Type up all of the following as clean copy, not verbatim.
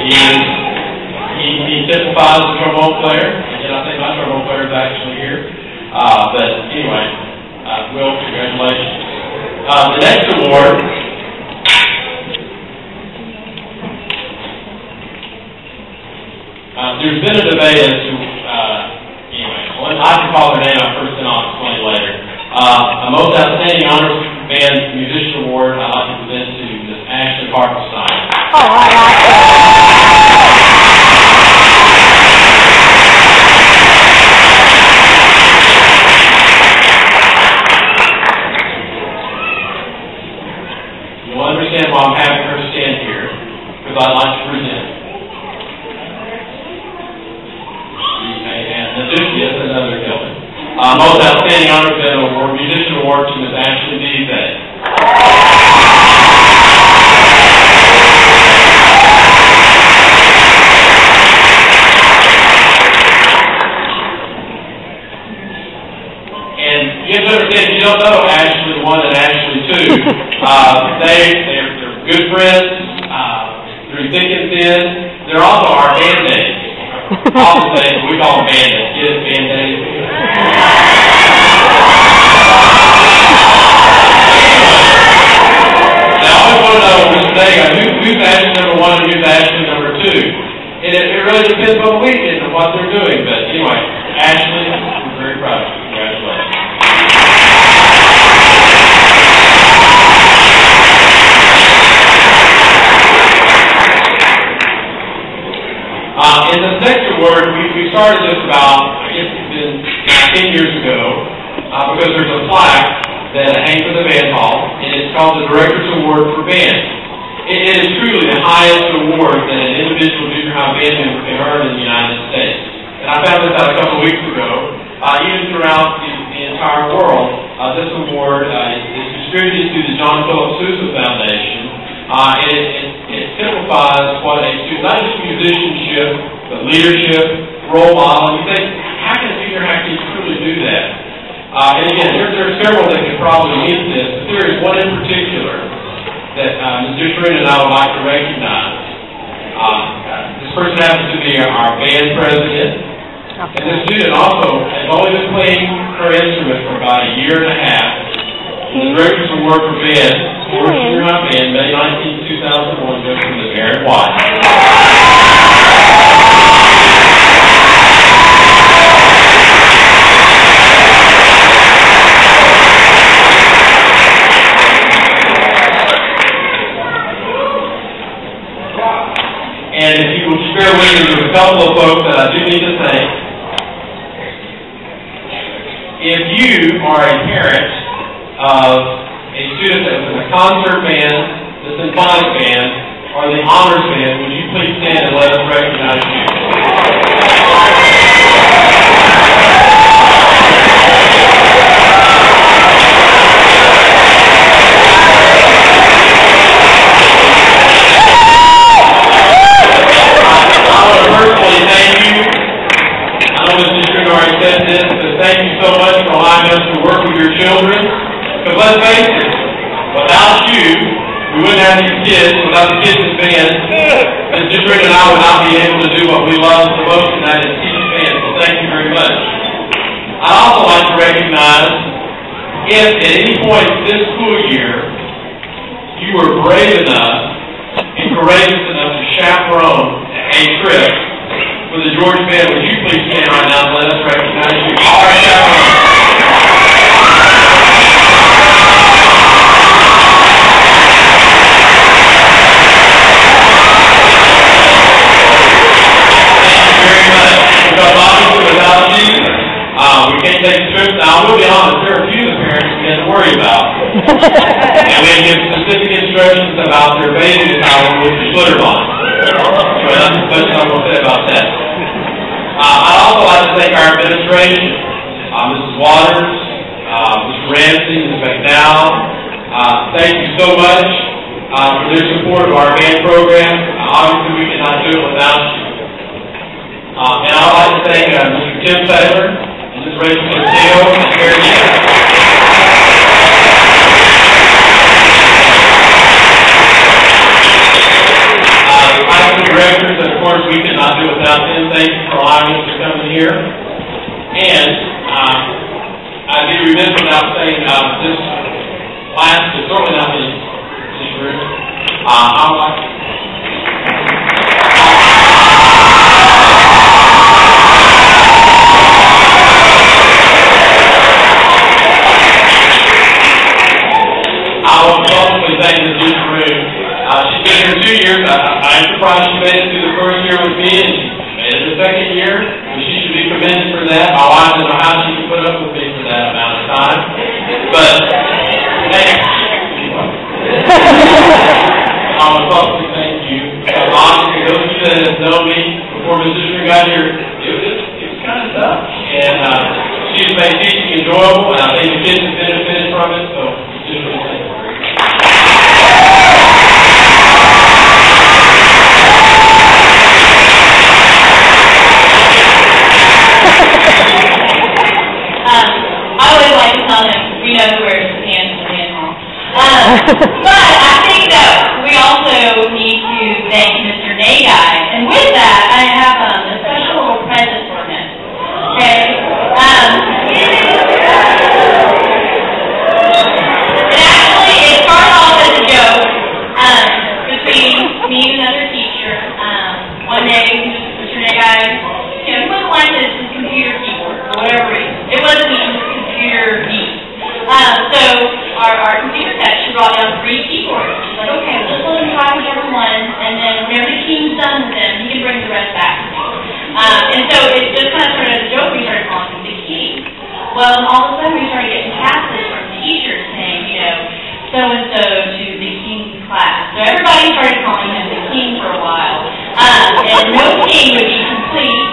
He typifies a trombone player, and I think my trombone player is actually here. But anyway, Will, congratulations. The next award there's been a debate as to, anyway, I can call her name out first and I'll explain later. A most outstanding honors band musician award I'd like to present to Ms. Ashley Hartenstein. Oh, I like that. You'll understand why I'm having her stand here, because I'd like to present. And yes, another building. Most outstanding honors band award, musician award to Ms. Ashley D. Bay. And you have to understand, you don't know Ashley 1 and Ashley 2. They're good friends, through thick and thin. They're also our band-aids. All the things we call them band-aids. Get it, band-aids? Now, I always want to know, Mr. Dega, who's Ashley number 1 and who's Ashley number 2? And it really depends on the weekend and what they're doing. But anyway, Ashley, we're very proud of you. Congratulations. In the next award, we started this about, I guess it's been 10 years ago, because there's a plaque that hangs in the band hall, and it's called the Director's Award for Band. It is truly the highest award that an individual junior high band member can earn in the United States. And I found this out a couple of weeks ago. Even throughout the entire world, this award is distributed through the John Philip Sousa Foundation. And it typifies what a student, not just musicianship, but leadership, role model. And you think, how can a junior high kid truly do that? And again, there are several that could probably meet this, but there is one in particular that Mr. Shreen and I would like to recognize. This person happens to be our band president. And this student also has only been playing her instrument for about a year and a half. The Director's Award for Band, for junior high band, May 19, 2001, goes to Ms. Erin White. And if you will just bear with me, there's a couple of folks that I do need to thank. If you are a parent of a student that was in the concert band, the symphonic band, or the honors band, would you please stand and let us recognize you? I want to personally thank you. I know Mr. String already said this, but thank you so much for allowing us to work with your children. Because let's face it, without you, we wouldn't have these kids, without the kids in band, Mr. String and I would not be able to do what we love the most, and that is teach band. So thank you very much. I'd also like to recognize if at any point this school year you were brave enough and courageous enough to chaperone a trip for the George Band, would you please stand right now and let us recognize you? All right, chaperone. Because obviously without you, we can't take the trips. Now, I will be honest, there are a few of the parents we had to worry about. And we had to give specific instructions about their bathing towel with the glitter on it. So that's as much as I'm going to say about that. I'd also like to thank our administration, Mrs. Waters, Mr. Ramsey, Ms. McDowell. Thank you so much for their support of our band program. Obviously, we cannot do it without you. And I'd like to thank Mr. Tim Taylor and Ms. Rachel Castillo and Karen Young. The high school directors we could not do without them. Thank you for allowing us to come in here. And I'd be remiss without saying this last, but certainly not this group. I would like to publicly thank the Duke room. She's been here 2 years. I'm surprised she made it through the first year with me, and made it the second year. She should be commended for that. My wife doesn't know how she can put up with me for that amount of time. But, hey, I want to publicly thank you. Honestly, those of you that have known me before Mr. String got here, it was kind of tough. And she's made teaching enjoyable, and I think the kids have benefited from it, so just really thank you. I always like to tell him, we know where his hands are in hall. But I think that we also need to thank Mr. Nagai. And with that, I have a special little present for him. Okay? It started off as a joke between me and another teacher. One day, Mr. Nagai, he wouldn't like his computer keyboard for whatever reason. It wasn't even computer geek. So our computer tech, she brought down 3 keyboards. She's like, okay, let's let him try whichever one, and then whenever the king's done with them, he can bring the rest back to me. And so it just kind of started as a joke. We started calling him the king. Well, and all of a sudden we started getting passes from teachers saying, so-and-so to the king's class. So everybody started calling him the king for a while. And no king would be complete.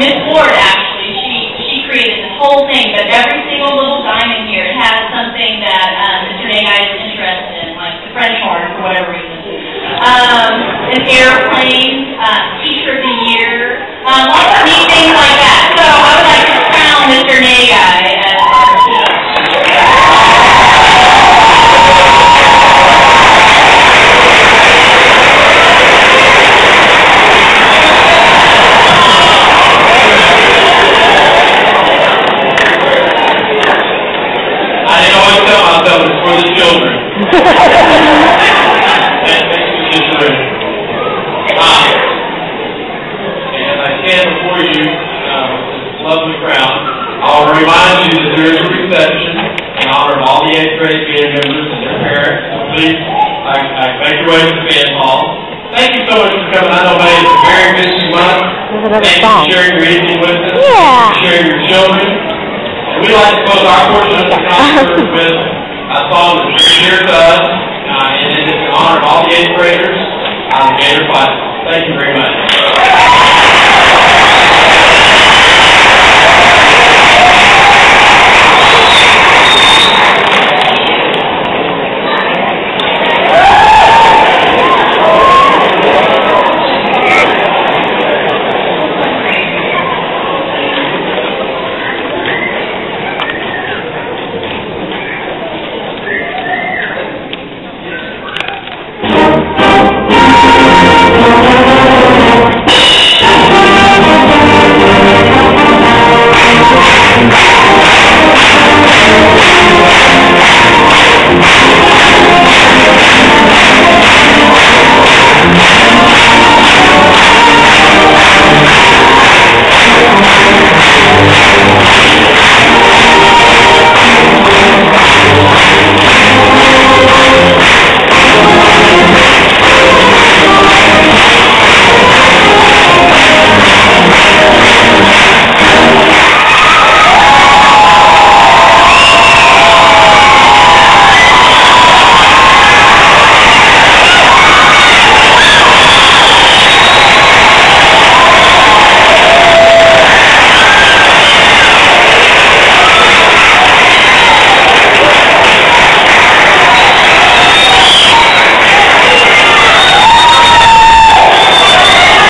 Miss Ward, actually, she created this whole thing, but every single little diamond here, it has something that Mr. Nagai is interested in, like the French horn, for whatever reason. An airplane, teacher of the year, lots of neat things like that. So I would like to crown Mr. Nagai as our teacher. For the children. Thank you, Mr. Room. And I stand before you with this lovely crowd. I'll remind you that there is a reception in honor of all the 8th grade band members and their parents. So please, make your way to the band hall. Thank you so much for coming. I know May is a very busy month. Thank you for sharing your evening with us. Yeah. Sharing your children. And we'd like to close our portion of the concert with a song that's dear to us, and it is in honor of all the 8th graders, the Gator Class. Thank you very much.